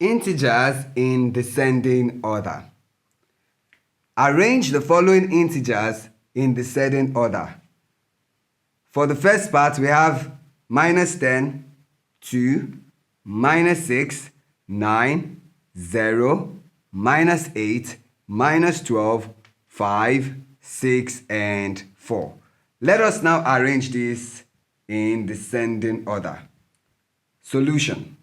Integers in descending order. Arrange the following integers in descending order. For the first part, we have -10, 2, -6, 9, 0, -8, -12, 5, 6, and 4. Let us now arrange this in descending order. Solution.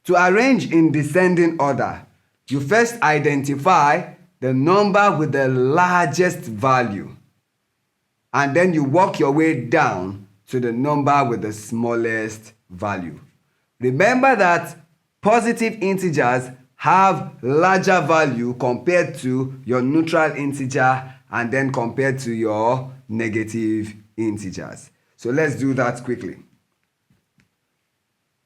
To arrange in descending order, you first identify the number with the largest value, and then you work your way down to the number with the smallest value. Remember that positive integers have larger value compared to your neutral integer and then compared to your negative integers. So let's do that quickly.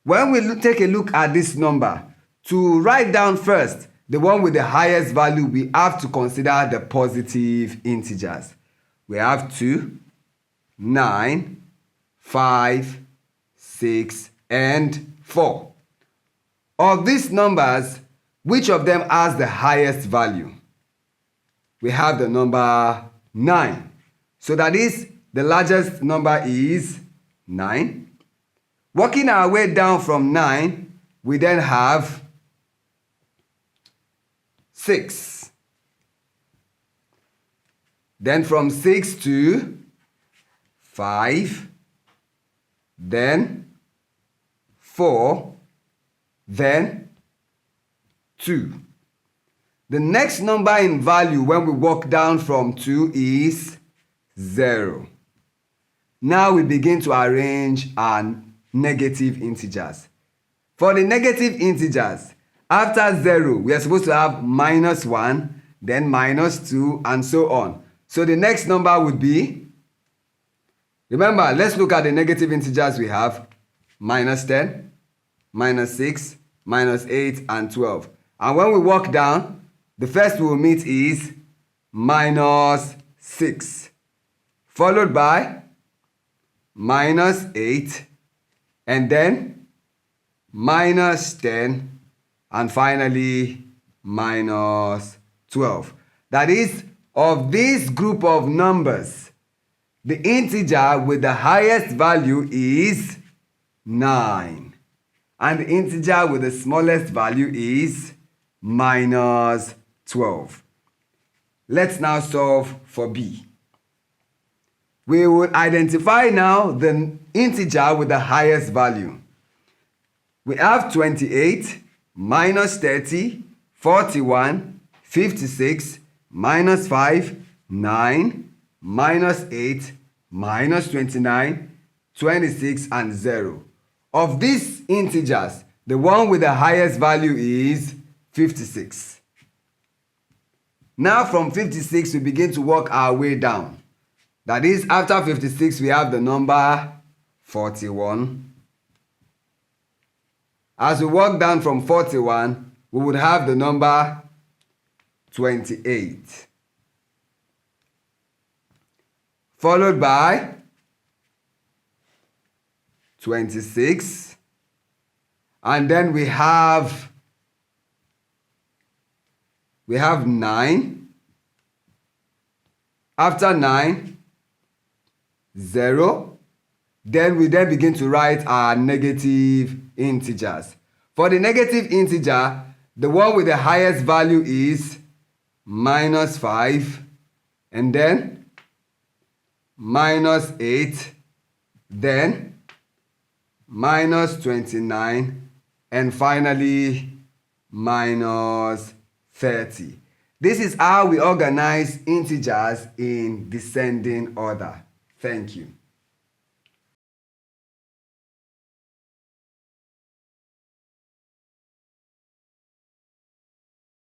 When we take a look at this number, to write down first the one with the highest value, we have to consider the positive integers. We have 2, 9, 5, 6, and 4. Of these numbers, which of them has the highest value? We have the number 9. So that is, the largest number is 9. Working our way down from 9, we then have 6. Then from 6 to 5, then 4, then 2. The next number in value when we walk down from 2 is 0. Now we begin to arrange our negative integers. For the negative integers, after 0, we are supposed to have -1, then -2, and so on. So the next number would be, remember, let's look at the negative integers we have: -10, -6, -8, and 12. And when we walk down, the first we'll meet is -6, followed by -8, and then -10, and finally -12. That is, of this group of numbers, the integer with the highest value is 9. And the integer with the smallest value is -12. Let's now solve for B. We will identify now the integer with the highest value. We have 28, -30, 41, 56, -5, 9, -8, -29, 26, and 0. Of these integers, the one with the highest value is 56. Now from 56, we begin to work our way down. That is, after 56, we have the number 41. As we walk down from 41, we would have the number 28. Followed by 26. And then we have 9. After 9, 0. Then we begin to write our negative integers. For the negative integer, the one with the highest value is -5, and then -8, then -29, and finally -30. This is how we organize integers in descending order. Thank you.